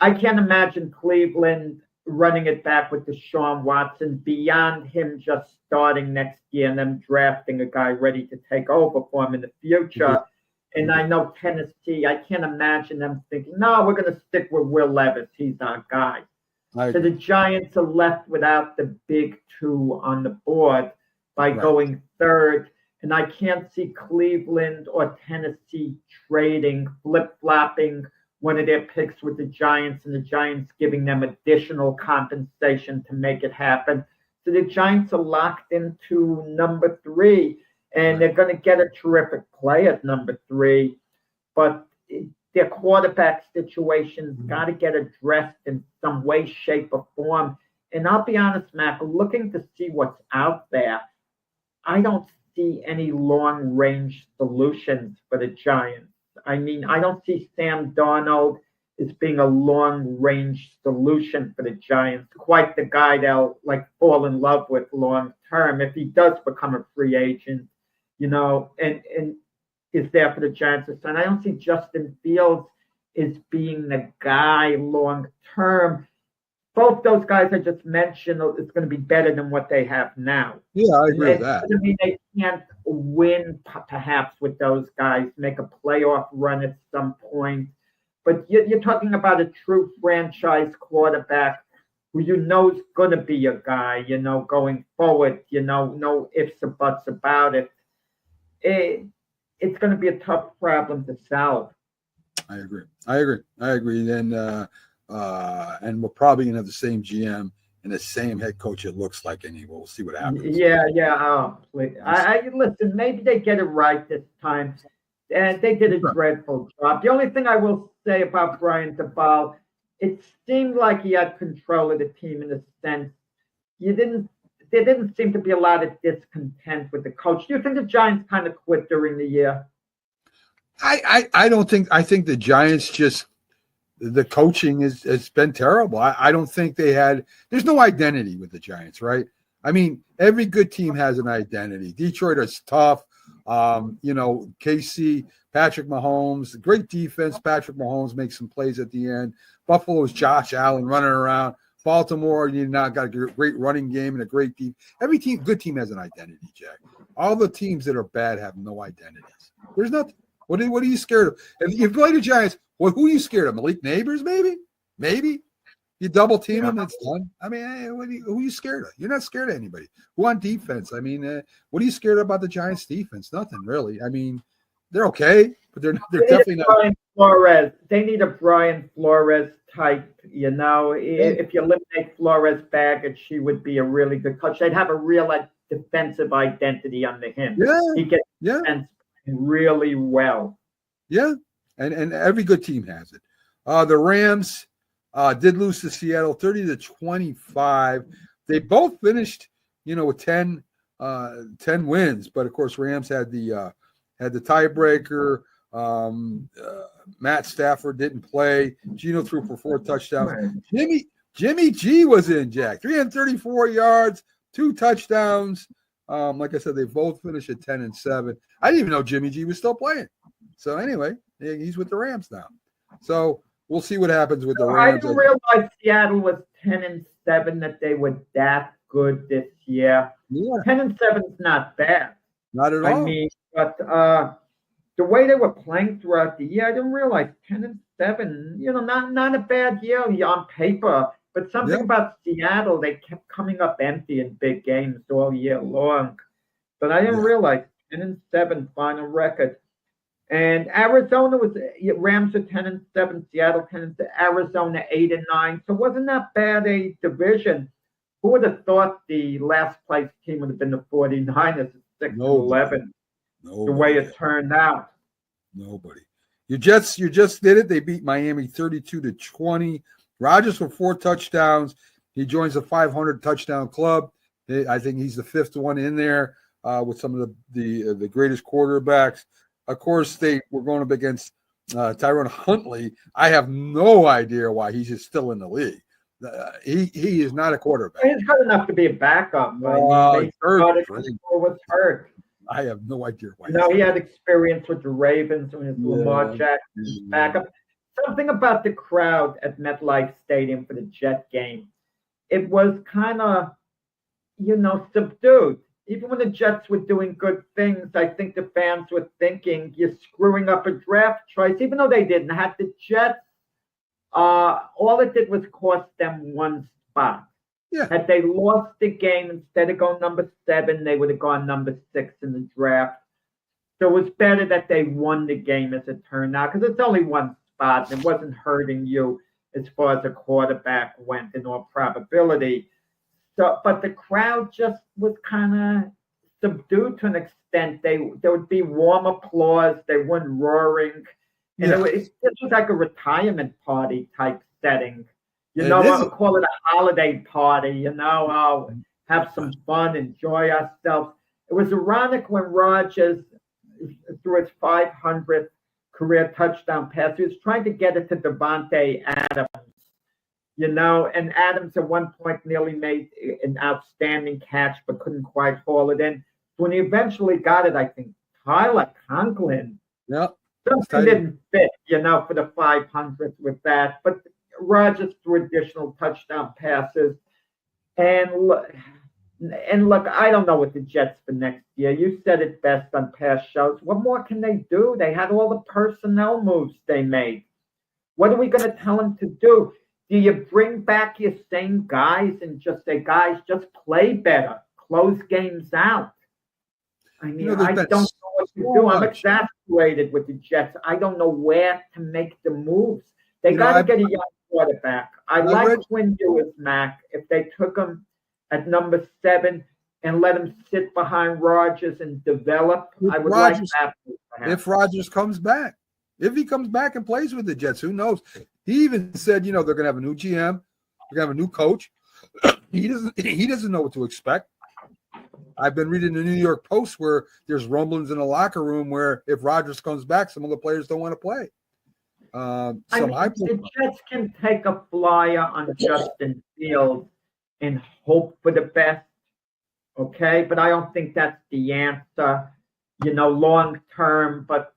I can't imagine Cleveland running it back with Deshaun Watson beyond him just starting next year and them drafting a guy ready to take over for him in the future. Mm-hmm. And I know Tennessee, I can't imagine them thinking, no, we're going to stick with Will Levis. He's our guy. So the Giants are left without the big 2 on the board by going 3rd. And I can't see Cleveland or Tennessee trading, flip-flopping one of their picks with the Giants, and the Giants giving them additional compensation to make it happen. So the Giants are locked into number 3, and they're going to get a terrific play at number 3. But their quarterback situation's got to get addressed in some way, shape, or form. And I'll be honest, Mac, looking to see what's out there, I don't see any long-range solutions for the Giants. I mean, I don't see Sam Darnold as being a long-range solution for the Giants. Quite the guy they'll fall in love with long-term if he does become a free agent, you know, and is there for the Giants. And I don't see Justin Fields as being the guy long-term. Both those guys I just mentioned is going to be better than what they have now. Yeah, I agree with that. I mean, they can't win perhaps with those guys, make a playoff run at some point. But you're talking about a true franchise quarterback who you know is going to be a guy, you know, going forward, you know, no ifs or buts about it. It's going to be a tough problem to solve. I agree. Then, and we're probably going to have the same GM and the same head coach, it looks like, and we'll see what happens. Yeah. Oh, please. I listen, maybe they get it right this time. And they did a dreadful job. The only thing I will say about Brian Daboll, it seemed like he had control of the team in a sense. There didn't seem to be a lot of discontent with the coach. Do you think the Giants kind of quit during the year? I don't think. I think the Giants just, the coaching has been terrible. I don't think they had. There's no identity with the Giants, right? I mean, every good team has an identity. Detroit is tough. KC, Patrick Mahomes, great defense. Patrick Mahomes makes some plays at the end. Buffalo's Josh Allen running around. Baltimore, you now got a great running game and a great team. Every good team has an identity, Jack. All the teams that are bad have no identities. There's nothing. What are you scared of? If you play the Giants, who are you scared of? Malik Neighbors, maybe? Maybe. You double team him, it's done. I mean, who are you scared of? You're not scared of anybody. Who on defense? I mean, what are you scared about the Giants defense? Nothing really. I mean, they're okay, but they're definitely not. Brian Flores. They need a Brian Flores type. If you eliminate Flores Baggage, she would be a really good coach. They'd have a real defensive identity under him. Yeah, he gets defense really well. Yeah, and every good team has it. The Rams did lose to Seattle 30-25. They both finished, with 10 wins, but of course Rams had the tiebreaker. Matt Stafford didn't play. Geno threw for 4 touchdowns. Jimmy G was in, Jack. 334 yards, 2 touchdowns. Like I said, they both finished at 10-7. I didn't even know Jimmy G was still playing. So anyway, he's with the Rams now. So we'll see what happens with the Rams. I didn't realize Seattle was 10-7, that they were that good this year. Yeah. 10-7 is not bad. Not at all. I mean, but the way they were playing throughout the year, I didn't realize 10-7. Not a bad year on paper. But something about Seattle, they kept coming up empty in big games all year long. But I didn't realize 10-7 final record. And Arizona Rams are 10-7, Seattle 10-7, Arizona 8-9. So wasn't that bad a division? Who would have thought the last place team would have been the 49ers at 6-11? The way it turned out. Nobody. Your Jets did it. They beat Miami 32-20. Rodgers for 4 touchdowns. He joins the 500 touchdown club. I think he's the 5th one in there with some of the greatest quarterbacks. Of course, they were going up against Tyron Huntley. I have no idea why he's just still in the league. He is not a quarterback. He's good enough to be a backup. Was hurt. I have no idea why. He had experience with the Ravens when his Lamar Jackson backup. Something about the crowd at MetLife Stadium for the Jet game. It was kind of, subdued. Even when the Jets were doing good things, I think the fans were thinking, you're screwing up a draft choice, even though they didn't. Had the Jets, all it did was cost them 1 spot. Yeah. Had they lost the game, instead of going number 7, they would have gone number 6 in the draft. So it was better that they won the game as it turned out, because it's only 1 spot, and it wasn't hurting you as far as a quarterback went in all probability. So, but the crowd just was kind of subdued to an extent. There would be warm applause. They weren't roaring. And it was like a retirement party type setting. I would call it a holiday party, have some fun, enjoy ourselves. It was ironic when Rodgers threw his 500th career touchdown pass. He was trying to get it to Devontae Adams. And Adams at one point nearly made an outstanding catch, but couldn't quite haul it in. When he eventually got it, I think Tyler Conklin, something didn't fit, for the 500th with that. But Rodgers threw additional touchdown passes. And look, I don't know what the Jets for next year. You said it best on past shows. What more can they do? They had all the personnel moves they made. What are we going to tell them to do? Do you bring back your same guys and just say, guys, just play better, close games out? I mean, I don't know what to do. I'm exasperated with the Jets. I don't know where to make the moves. They got to get a young quarterback. I like Quinn Ewers, Mac. If they took him at number 7 and let him sit behind Rodgers and develop, I would like that. If Rodgers comes back. If he comes back and plays with the Jets, who knows? He even said, they're going to have a new GM. They're going to have a new coach. He doesn't know what to expect. I've been reading the New York Post where there's rumblings in the locker room where if Rodgers comes back, some of the players don't want to play. The Jets can take a flyer on Justin Fields and hope for the best, okay? But I don't think that's the answer. long term, but,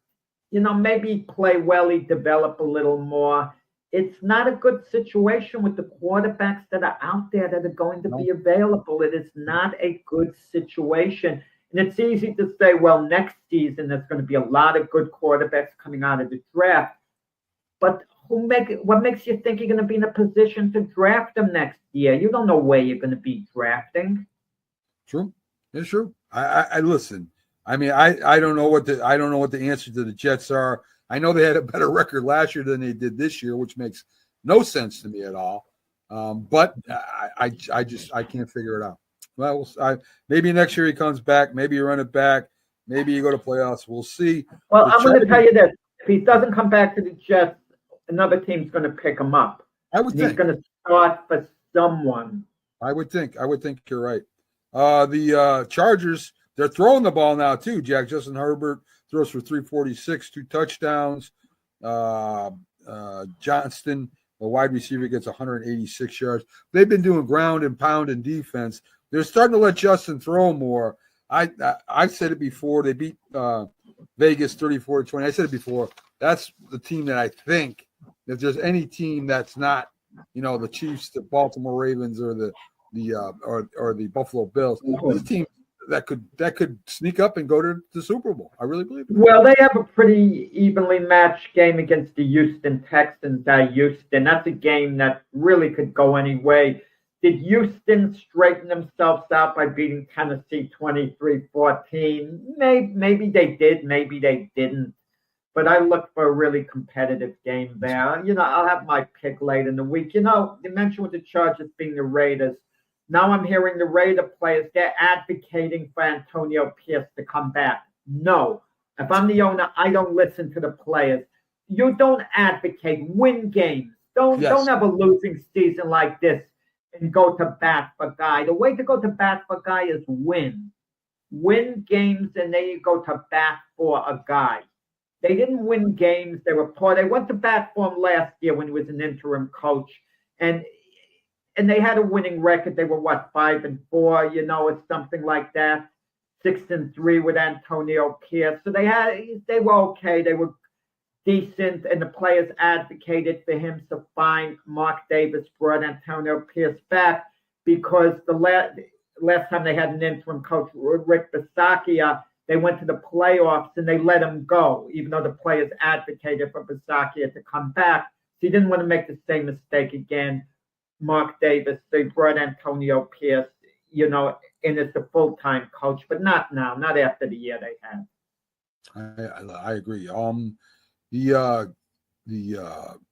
maybe play well, he develop a little more. It's not a good situation with the quarterbacks that are out there that are going to be available. It is not a good situation. And it's easy to say, well, next season there's going to be a lot of good quarterbacks coming out of the draft. But what makes you think you're going to be in a position to draft them next year? You don't know where you're going to be drafting. True. It's true. I listen. I mean, I don't know what the answer to the Jets are. I know they had a better record last year than they did this year, which makes no sense to me at all. But I can't figure it out. Well, maybe next year he comes back. Maybe you run it back. Maybe you go to playoffs. We'll see. Well, I'm going to tell you this: if he doesn't come back to the Jets, another team's going to pick him up. I would think he's going to start for someone. I would think you're right. The Chargers, they're throwing the ball now too. Jack. Justin Herbert throws for 346, 2 touchdowns. Johnston, the wide receiver, gets 186 yards. They've been doing ground and pound and defense. They're starting to let Justin throw more. I said it before. They beat Vegas 34-20. I said it before. That's the team that I think, if there's any team that's not, the Chiefs, the Baltimore Ravens, or the Buffalo Bills, this team that could sneak up and go to the Super Bowl. I really believe it. Well, they have a pretty evenly matched game against the Houston Texans at Houston. That's a game that really could go any way. Did Houston straighten themselves out by beating Tennessee 23-14? Maybe they did, maybe they didn't. But I look for a really competitive game there. I'll have my pick late in the week. You mentioned with the Chargers being the Raiders. Now I'm hearing the Raider players, they're advocating for Antonio Pierce to come back. No. If I'm the owner, I don't listen to the players. You don't advocate. Win games. Don't have a losing season like this and go to bat for guy. The way to go to bat for guy is win. Win games, and then you go to bat for a guy. They didn't win games. They were poor. They went to bat for him last year when he was an interim coach. And they had a winning record. They were 5-4, it's something like that. 6-3 with Antonio Pierce. So they were okay. They were decent, and the players advocated for him. So fine, Mark Davis brought Antonio Pierce back because the last time they had an interim coach, Rick Bisaccia, they went to the playoffs and they let him go, even though the players advocated for Bisaccia to come back. So he didn't want to make the same mistake again. Mark Davis, they brought Antonio Pierce, in as the full-time coach, but not now, not after the year they had. I agree. The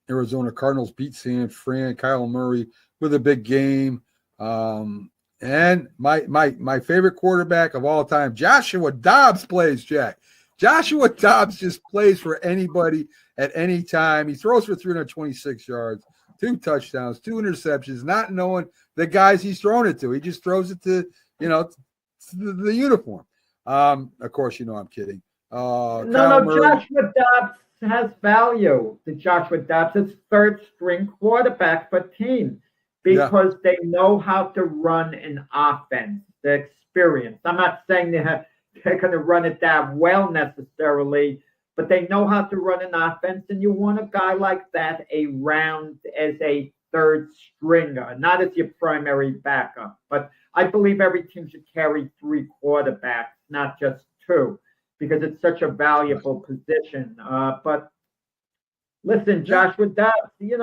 Arizona Cardinals beat San Fran. Kyle Murray with a big game. And my favorite quarterback of all time, Joshua Dobbs, plays, Jack. Joshua Dobbs just plays for anybody at any time. He throws for 326 yards, 2 touchdowns, 2 interceptions, not knowing the guys he's throwing it to. He just throws it to, the uniform. Of course, I'm kidding. Joshua Dobbs has value. The Joshua Dobbs is third-string quarterback for team because they know how to run an offense. The experience. I'm not saying they're going to run it that well necessarily, but they know how to run an offense, and you want a guy like that around as a third stringer, not as your primary backup. But I believe every team should carry 3 quarterbacks, not just 2, because it's such a valuable position. But listen, Joshua Dobbs, he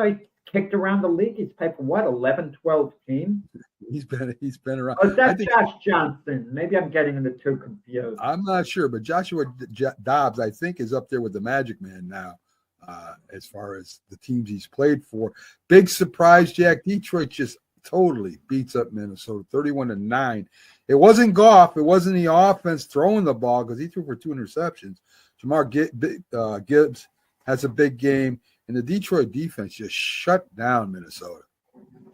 kicked around the league. He's played for 11, 12 teams. He's been around. Oh, that's Josh Johnson. Maybe I'm getting the 2 confused. I'm not sure, but Joshua Dobbs, I think, is up there with the Magic Man now, as far as the teams he's played for. Big surprise, Jack. Detroit just totally beats up Minnesota, 31-9. It wasn't Goff. It wasn't the offense throwing the ball because he threw for 2 interceptions. Jamar Gibbs has a big game, and the Detroit defense just shut down Minnesota.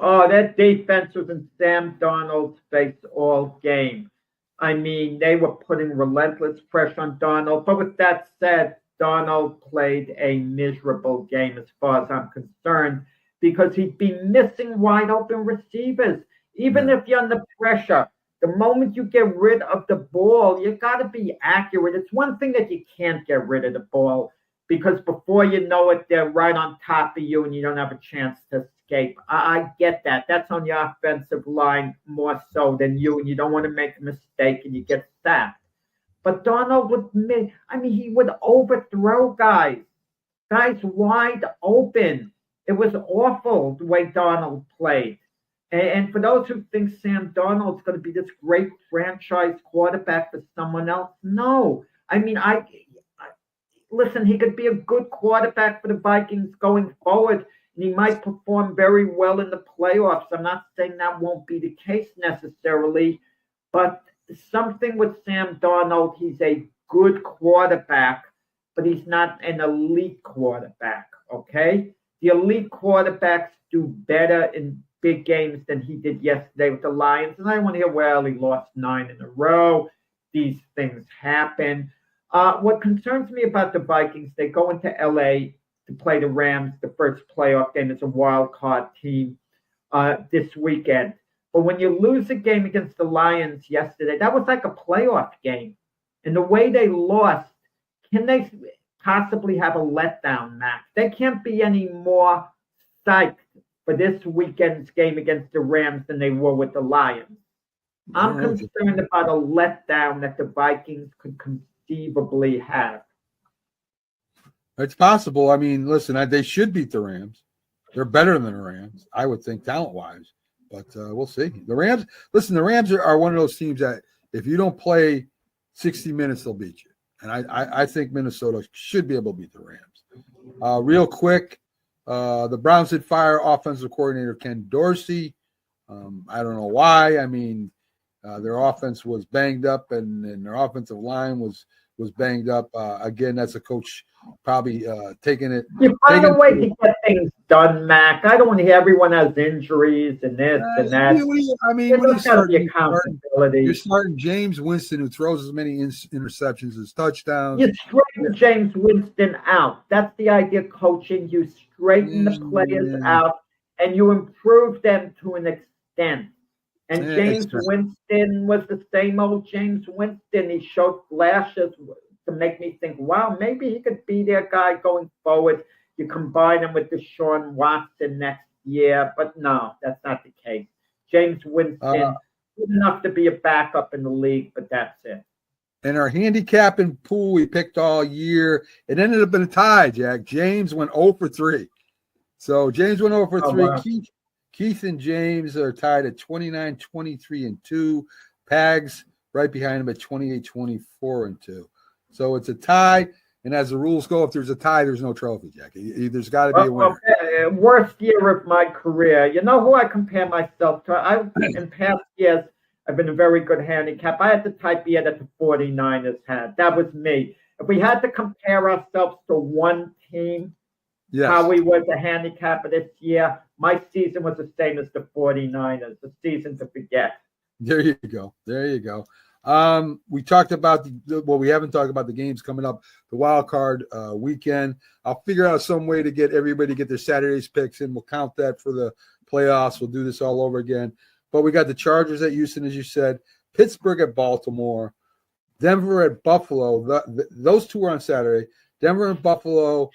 Oh, that defense was in Sam Darnold's face all game. I mean, they were putting relentless pressure on Darnold. But with that said, Darnold played a miserable game as far as I'm concerned because he'd be missing wide open receivers. Even if you're under pressure, The moment you get rid of the ball, you got to be accurate. It's one thing that you can't get rid of the ball because before you know it, they're right on top of you and you don't have a chance to escape. I get that. That's on your offensive line more so than you, and you don't want to make a mistake and you get sacked. But Donald he would overthrow guys wide open. It was awful the way Donald played. And for those who think Sam Darnold's going to be this great franchise quarterback for someone else, no. Listen, he could be a good quarterback for the Vikings going forward, and he might perform very well in the playoffs. I'm not saying that won't be the case necessarily, but something with Sam Darnold, he's a good quarterback, but he's not an elite quarterback, okay? The elite quarterbacks do better in big games than he did yesterday with the Lions. And I want to hear, well, he lost 9 in a row. These things happen. What concerns me about the Vikings, they go into L.A. to play the Rams, the first playoff game as a wild card team this weekend. But when you lose a game against the Lions yesterday, that was like a playoff game. And the way they lost, can they possibly have a letdown, Mac? They can't be any more psyched for this weekend's game against the Rams than they were with the Lions. I'm concerned about a letdown that the Vikings could conceivably have. It's possible. I mean, listen, they should beat the Rams. They're better than the Rams, I would think, talent-wise. But we'll see. The Rams are one of those teams that if you don't play 60 minutes, they'll beat you. And I think Minnesota should be able to beat the Rams. Real quick, the Browns did fire offensive coordinator Ken Dorsey. I don't know why. I mean, their offense was banged up and their offensive line was banged up. Again, that's a coach probably taking it. You find a way to get things done, Mac. I don't want to hear everyone has injuries and this and that. You're starting James Winston, who throws as many interceptions as touchdowns. You straighten James Winston out. That's the idea of coaching. You straighten the players out and you improve them to an extent. And James Winston was the same old James Winston. He showed flashes to make me think, wow, maybe he could be their guy going forward. You combine him with Deshaun Watson next year, but no, that's not the case. James Winston, good enough to be a backup in the league, but that's it. And our handicapping pool we picked all year, it ended up in a tie, Jack. James went 0 for 3. So James went 0 for 3. Wow. Keith and James are tied at 29, 23, and 2. Pags right behind him at 28, 24, and 2. So it's a tie. And as the rules go, if there's a tie, there's no trophy, Jack. There's got to be a winner. Okay. Worst year of my career. You know who I compare myself to? In past years, I've been a very good handicap. I had the type year that the 49ers had. That was me. If we had to compare ourselves to one team, how we were the handicapper this year, my season was the same as the 49ers, the season to forget. There you go. We talked about we haven't talked about the games coming up, the wild card weekend. I'll figure out some way to get everybody to get their Saturday's picks in. We'll count that for the playoffs. We'll do this all over again. But we got the Chargers at Houston, as you said, Pittsburgh at Baltimore, Denver at Buffalo. Those two are on Saturday. Denver and Buffalo,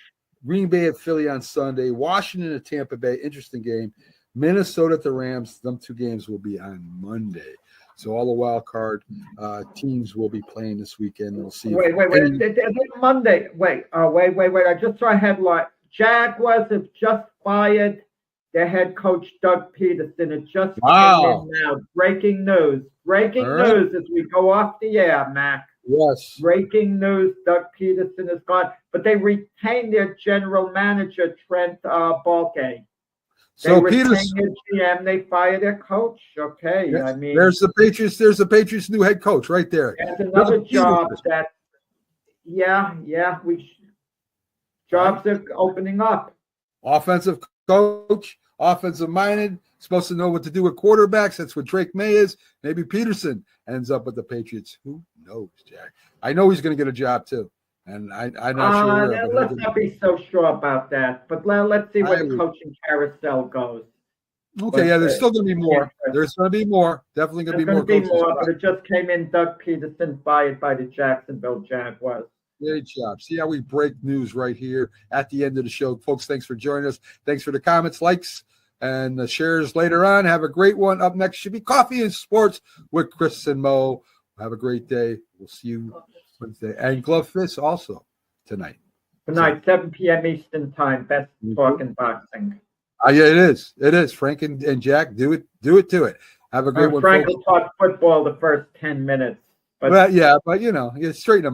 Green Bay at Philly on Sunday, Washington at Tampa Bay, interesting game. Minnesota at the Rams. Them two games will be on Monday. So all the wild card teams will be playing this weekend. We'll see. Wait. Monday. Wait. I just saw a headline. Jaguars have just fired their head coach, Doug Peterson. It just came in now. Breaking news. News as we go off the air, Mac. Yes. Breaking news. Doug Peterson is gone. But they retained their general manager, Trent Baalke. So Peterson, GM, they fire their coach. Okay, yes, I mean, there's the Patriots. There's the Patriots' new head coach right there. There's another job that, jobs are opening up. Offensive coach, offensive minded, supposed to know what to do with quarterbacks. That's what Drake May is. Maybe Peterson ends up with the Patriots. Who knows, Jack? I know he's going to get a job too. And I'm not sure. Let's not be so sure about that. But let's see where the coaching carousel goes. Okay, yeah, there's still going to be more. There's going to be more. Definitely going to be more. But it just came in. Doug Peterson fired by the Jacksonville Jaguars. Great job. See how we break news right here at the end of the show. Folks, thanks for joining us. Thanks for the comments, likes, and the shares later on. Have a great one. Up next should be Coffee and Sports with Chris and Mo. Have a great day. We'll see you Wednesday. And Glove Fist also tonight. Tonight, 7 p.m. Eastern Time. Best talk in boxing. Yeah, it is. It is. Frank and Jack, do it to it. Have a great one. Frank will talk football the first 10 minutes. But you know, you straighten them out.